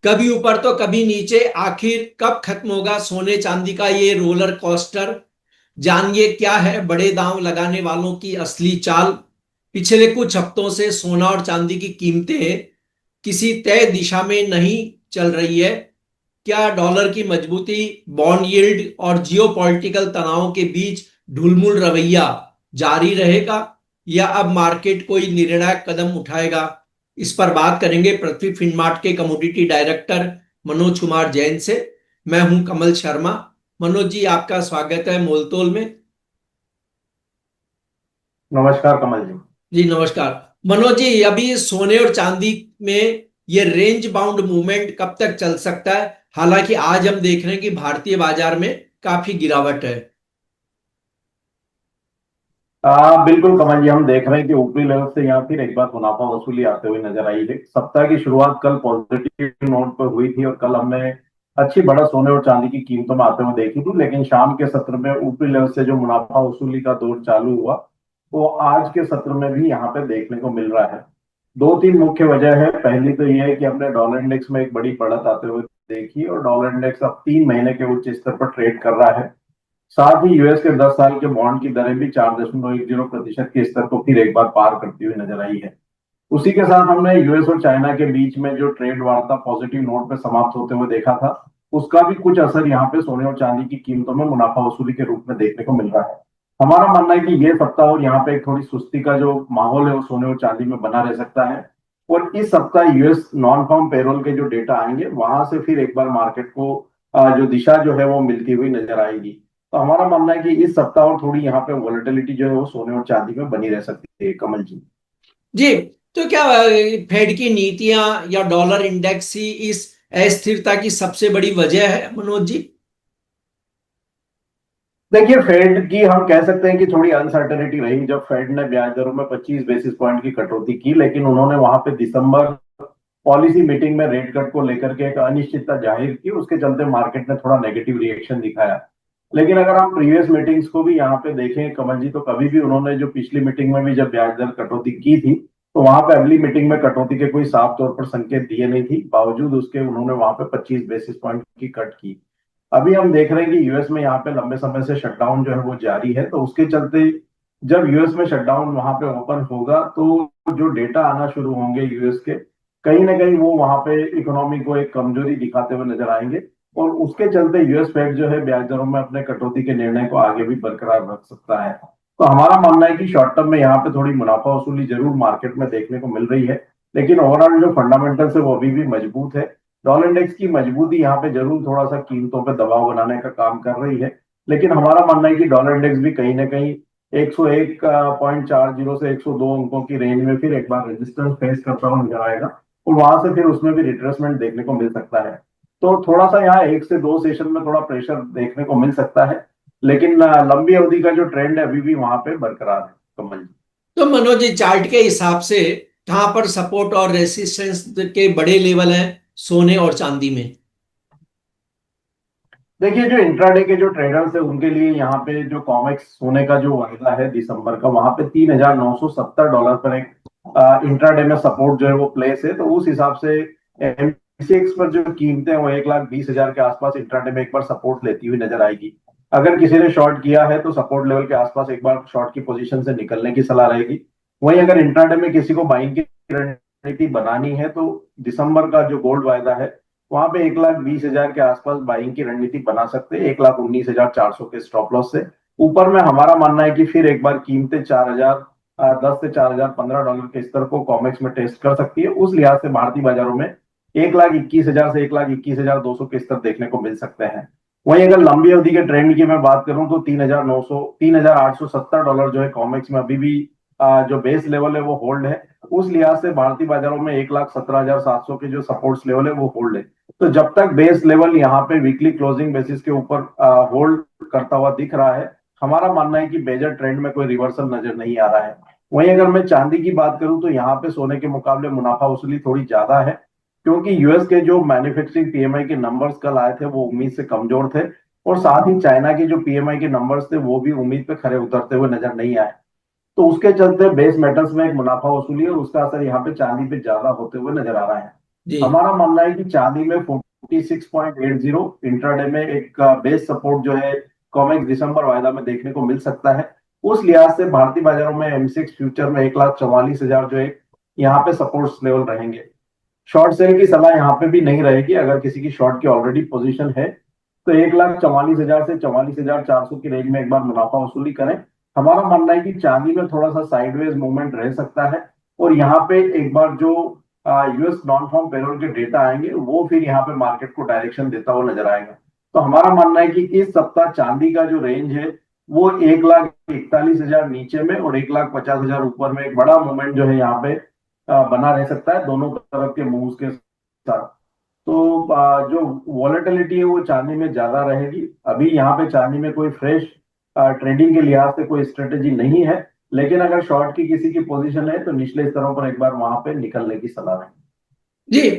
कभी ऊपर तो कभी नीचे, आखिर कब खत्म होगा सोने चांदी का ये रोलर कोस्टर? जानिए क्या है बड़े दांव लगाने वालों की असली चाल। पिछले कुछ हफ्तों से सोना और चांदी की कीमतें किसी तय दिशा में नहीं चल रही है। क्या डॉलर की मजबूती, बॉन्ड यील्ड और जियोपॉलिटिकल तनावों के बीच ढुलमुल रवैया जारी रहेगा, या अब मार्केट कोई निर्णायक कदम उठाएगा? इस पर बात करेंगे पृथ्वी फिनमार्ट के कमोडिटी डायरेक्टर मनोज कुमार जैन से। मैं हूं कमल शर्मा। मनोज जी, आपका स्वागत है मोलतोल में। नमस्कार कमल जी। जी नमस्कार। मनोज जी, अभी सोने और चांदी में ये रेंज बाउंड मूवमेंट कब तक चल सकता है? हालांकि आज हम देख रहे हैं कि भारतीय बाजार में काफी गिरावट है। बिल्कुल कमल जी, हम देख रहे हैं कि ऊपरी लेवल से यहाँ फिर एक बार मुनाफा वसूली आते हुए नजर आई है। सप्ताह की शुरुआत कल पॉजिटिव नोट पर हुई थी और कल हमने अच्छी बढ़त सोने और चांदी की कीमतों में आते हुए देखी थी, लेकिन शाम के सत्र में ऊपरी लेवल से जो मुनाफा वसूली का दौर चालू हुआ वो आज के सत्र में भी यहाँ पे देखने को मिल रहा है। दो तीन मुख्य वजह है। पहली तो यह है कि हमने डॉलर इंडेक्स में एक बड़ी बढ़त आते हुए देखी और डॉलर इंडेक्स अब 3 महीने के उच्च स्तर पर ट्रेड कर रहा है। साथ ही यूएस के 10 साल के बॉन्ड की दरें भी 4.10% के स्तर को फिर एक बार पार करती हुई नजर आई है। उसी के साथ हमने यूएस और चाइना के बीच में जो ट्रेड वार्ता पॉजिटिव नोट पे समाप्त होते हुए देखा था, उसका भी कुछ असर यहाँ पे सोने और चांदी की कीमतों में मुनाफा वसूली के रूप में देखने को मिल रहा है। हमारा मानना है कि ये सप्ताह और यहाँ पे एक थोड़ी सुस्ती का जो माहौल है वो सोने और चांदी में बना रह सकता है। और इस सप्ताह यूएस नॉन फार्म पेरोल के जो डेटा आएंगे वहां से फिर एक बार मार्केट को जो दिशा जो है वो मिलती हुई नजर आएगी। तो हमारा मानना है कि इस सप्ताह और थोड़ी यहाँ पे वॉलेटिलिटी जो है वो सोने और चांदी में बनी रह सकती है कमल जी। जी, तो क्या फेड की नीतियां या डॉलर इंडेक्स ही इस अस्थिरता की सबसे बड़ी वजह है मनोज जी? देखिए, फेड की हम कह सकते हैं कि थोड़ी अनसर्टेनिटी रही जब फेड ने ब्याज दरों में 25 बेसिस पॉइंट की कटौती की, लेकिन उन्होंने वहां पे दिसंबर पॉलिसी मीटिंग में रेट कट को लेकर के एक अनिश्चितता जाहिर की। उसके चलते मार्केट ने थोड़ा नेगेटिव रिएक्शन दिखाया। लेकिन अगर हम प्रीवियस मीटिंग्स को भी यहाँ पे देखें कमल जी, तो कभी भी उन्होंने जो पिछली मीटिंग में भी जब ब्याज दर कटौती की थी, तो वहां पे अगली मीटिंग में कटौती के कोई साफ तौर पर संकेत दिए नहीं थी, बावजूद उसके उन्होंने वहां पे 25 बेसिस पॉइंट की कट की। अभी हम देख रहे हैं कि यूएस में यहाँ पे लंबे समय से शटडाउन जो है वो जारी है, तो उसके चलते जब यूएस में शटडाउन वहां पे ओपन होगा तो जो डेटा आना शुरू होंगे यूएस के, कहीं ना कहीं वो वहां पे इकोनॉमी को एक कमजोरी दिखाते हुए नजर आएंगे। और उसके चलते यूएस फेड जो है ब्याज दरों में अपने कटौती के निर्णय को आगे भी बरकरार रख सकता है। तो हमारा मानना है कि शॉर्ट टर्म में यहाँ पे थोड़ी मुनाफा वसूली जरूर मार्केट में देखने को मिल रही है, लेकिन ओवरऑल जो फंडामेंटल्स है वो अभी भी मजबूत है। डॉलर इंडेक्स की मजबूती यहाँ पे जरूर थोड़ा सा कीमतों पे दबाव बनाने का काम कर रही है, लेकिन हमारा मानना है कि डॉलर इंडेक्स भी कहीं ना कहीं 101.40 से 102 अंकों की रेंज में फिर एक बार रेजिस्टेंस फेस करता हुआ नजर आएगा और वहां से फिर उसमें भी रिट्रेसमेंट देखने को मिल सकता है। तो थोड़ा सा यहाँ 1 से 2 सेशन में थोड़ा प्रेशर देखने को मिल सकता है, लेकिन लंबी अवधि का जो ट्रेंड है अभी भी वहां पे बरकरार है कमल जी। तो मनोज जी, चार्ट के हिसाब से कहां पर सपोर्ट और रेसिस्टेंस के बड़े लेवल हैं सोने और चांदी में? देखिए, जो इंट्राडे के जो ट्रेडर्स है उनके लिए यहाँ पे जो कॉमेक्स सोने का जो वायदा है दिसंबर का, वहां पे $3,970 पर एक इंट्राडे में सपोर्ट जो है वो प्लेस है। तो उस हिसाब से एमसीएक्स पर जो कीमतें हैं वो 1,20,000 के आसपास इंट्राडे में एक बार सपोर्ट लेती हुई नजर आएगी। अगर किसी ने शॉर्ट किया है तो सपोर्ट लेवल के आसपास एक बार शॉर्ट की पोजीशन से निकलने की सलाह रहेगी। वहीं अगर इंट्राडे में किसी को बाइंग की रणनीति बनानी है तो दिसंबर का जो गोल्ड वायदा है वहां पे 1,20,000 के आसपास बाइंग की रणनीति बना सकते हैं, 1,19,400 के स्टॉप लॉस से। ऊपर में हमारा मानना है कि फिर एक बार कीमतें 4,010 से $4,015 के स्तर को कॉमेक्स में टेस्ट कर सकती है। उस लिहाज से भारतीय बाजारों में 1,21,000 से 1,21,200 के स्तर देखने को मिल सकते हैं। वहीं अगर लंबी अवधि के ट्रेंड की मैं बात करूं तो 3,870 जो है कॉमेक्स में अभी भी जो बेस लेवल है वो होल्ड है। उस लिहाज से भारतीय बाजारों में 1,17,700 के जो सपोर्ट्स लेवल है वो होल्ड है। तो जब तक बेस लेवल यहाँ पे वीकली क्लोजिंग बेसिस के ऊपर होल्ड करता हुआ दिख रहा है, हमारा मानना है कि मेजर ट्रेंड में कोई रिवर्सल नजर नहीं आ रहा है। वहीं अगर मैं चांदी की बात करूं तो यहाँ पे सोने के मुकाबले मुनाफा वसूली थोड़ी ज्यादा है, क्योंकि यूएस के जो मैन्युफैक्चरिंग पीएमआई के नंबर्स कल आए थे वो उम्मीद से कमजोर थे, और साथ ही चाइना के जो पीएमआई के नंबर्स थे वो भी उम्मीद पे खरे उतरते हुए नजर नहीं आए। तो उसके चलते बेस मेटल्स में एक मुनाफा वसूली है और उसका असर यहाँ पे चांदी पे ज्यादा होते हुए नजर आ रहा है। जी हमारा मानना है कि चांदी में 46.80 इंट्राडे में एक बेस सपोर्ट जो है कॉमेक्स दिसंबर वायदा में देखने को मिल सकता है। उस लिहाज से भारतीय बाजारों में एमसीएक्स फ्यूचर में 1,44,000 जो है यहाँ पे सपोर्ट्स लेवल रहेंगे। शॉर्ट सेल की सलाह यहाँ पे भी नहीं रहेगी। अगर किसी की शॉर्ट की ऑलरेडी पोजीशन है तो 1,44,000 से 44,400 की रेंज में एक बार मुनाफा वसूली करें। हमारा मानना है कि चांदी में थोड़ा सा साइडवेज मूवमेंट रह सकता है और यहाँ पे एक बार जो यूएस नॉन फार्म पेरोल के डेटा आएंगे वो फिर यहाँ पे मार्केट को डायरेक्शन देता हुआ नजर आएगा। तो हमारा मानना है कि इस सप्ताह चांदी का जो रेंज है वो 1,41,000 नीचे में और 1,50,000 ऊपर में एक बड़ा मूवमेंट जो है यहाँ पे बना रह सकता है दोनों तरफ के मूव्स के साथ। तो जो वॉलेटिलिटी है वो चांदी में ज्यादा रहेगी। अभी यहाँ पे चांदी में कोई फ्रेश ट्रेडिंग के लिहाज से कोई स्ट्रेटेजी नहीं है, लेकिन अगर शॉर्ट की किसी की पोजीशन है तो निचले स्तरों पर एक बार वहां पे निकलने की सलाह है। जी।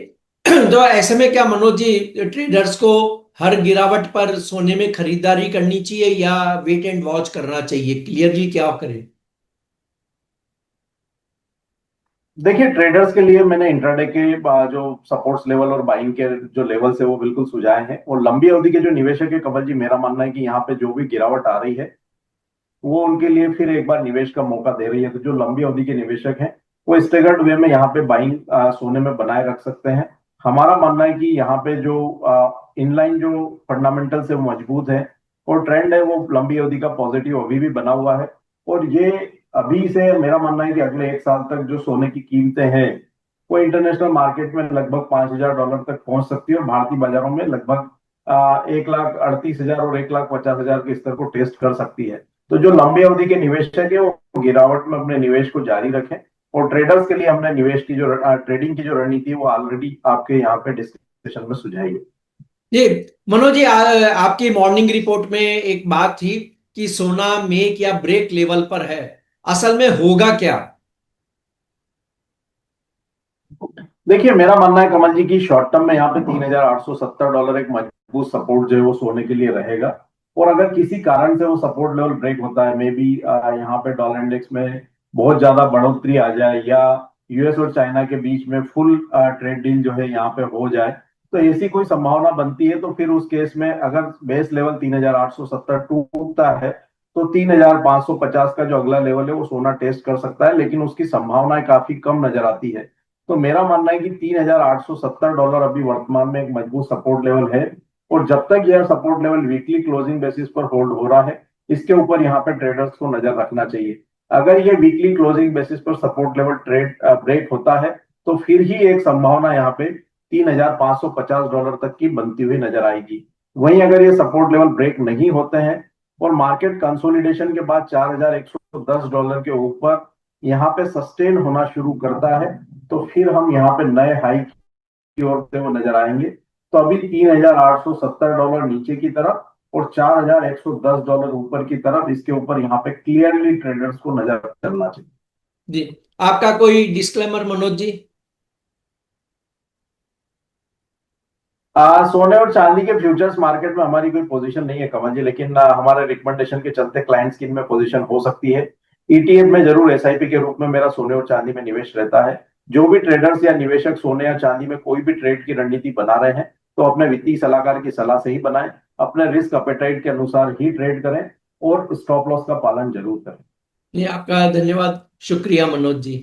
तो ऐसे में क्या मनोज जी, ट्रेडर्स को हर गिरावट पर सोने में खरीदारी करनी चाहिए या वेट एंड वॉच करना चाहिए? क्लियरली क्या करें? देखिए, ट्रेडर्स के लिए मैंने इंट्राडे के जो सपोर्ट्स लेवल और बाइंग के जो लेवल्स है वो बिल्कुल सुझाए हैं। और लंबी अवधि के जो निवेशक है कमल जी, मेरा मानना है कि यहाँ पे जो भी गिरावट आ रही है वो उनके लिए फिर एक बार निवेश का मौका दे रही है। तो जो लंबी अवधि के निवेशक हैं वो स्टेगर्ड वे में यहाँ पे बाइंग सोने में बनाए रख सकते हैं। हमारा मानना है कि यहाँ पे जो इनलाइन जो फंडामेंटल से मजबूत है और ट्रेंड है वो लंबी अवधि का पॉजिटिव अभी भी बना हुआ है। और ये अभी से मेरा मानना है कि अगले एक साल तक जो सोने की कीमतें हैं वो इंटरनेशनल मार्केट में लगभग $5,000 तक पहुंच सकती है और भारतीय बाजारों में लगभग 1,38,000 और 1,50,000 के स्तर को टेस्ट कर सकती है। तो जो लंबी अवधि के निवेशक है वो गिरावट में अपने निवेश को जारी रखें। और ट्रेडर्स के लिए हमने निवेश की जो ट्रेडिंग की जो रणनीति है वो ऑलरेडी आपके यहाँ पे डिस्कशन में सुझाई है। जी मनोज जी, आपकी मॉर्निंग रिपोर्ट में एक बात थी कि सोना मेक या ब्रेक लेवल पर है। असल में होगा क्या? देखिए, मेरा मानना है कमल जी की शॉर्ट टर्म में यहाँ पे $3,870 एक मजबूत सपोर्ट जो है वो सोने के लिए रहेगा। और अगर किसी कारण से वो सपोर्ट लेवल ब्रेक होता है, मे बी यहाँ पे डॉलर इंडेक्स में बहुत ज्यादा बढ़ोतरी आ जाए या यूएस और चाइना के बीच में फुल ट्रेड डील जो है यहाँ पे हो जाए, तो ऐसी कोई संभावना बनती है तो फिर उस केस में अगर बेस लेवल 3,870 टूटता है तो 3,550 का जो अगला लेवल है वो सोना टेस्ट कर सकता है, लेकिन उसकी संभावनाएं काफी कम नजर आती है। तो मेरा मानना है कि $3,870 अभी वर्तमान में एक मजबूत सपोर्ट लेवल है। और जब तक यह support level weekly closing basis पर होल्ड हो रहा है, इसके ऊपर यहाँ पे ट्रेडर्स को नजर रखना चाहिए। अगर ये वीकली क्लोजिंग बेसिस पर सपोर्ट लेवल ट्रेड ब्रेक होता है तो फिर ही एक संभावना यहाँ पे $3,550 तक की बनती हुई नजर आएगी। वहीं अगर ये सपोर्ट लेवल ब्रेक नहीं होते हैं और मार्केट कंसोलिडेशन के बाद $4,110 के ऊपर यहाँ पे सस्टेन होना शुरू करता है तो फिर हम यहाँ पे नए हाई की ओर से वो नजर आएंगे। तो अभी $3,870 नीचे की तरफ और $4,110 ऊपर की तरफ, इसके ऊपर यहाँ पे क्लियरली ट्रेडर्स को नजर करना चाहिए। जी, आपका कोई डिस्क्लेमर मनोज जी? सोने और चांदी के फ्यूचर्स मार्केट में हमारी कोई पोजीशन नहीं है कमल जी, लेकिन हमारे रिकमेंडेशन के चलते क्लाइंट्स की इनमें पोजीशन हो सकती है। ईटीएफ में जरूर एसआईपी के रूप में मेरा सोने और चांदी में निवेश रहता है। जो भी ट्रेडर्स या निवेशक सोने या चांदी में कोई भी ट्रेड की रणनीति बना रहे हैं तो अपने वित्तीय सलाहकार की सलाह से ही बनाएं, अपने रिस्क अपेटाइट के अनुसार ही ट्रेड करें और स्टॉप लॉस का पालन जरूर करें। जी, आपका धन्यवाद, शुक्रिया मनोज जी।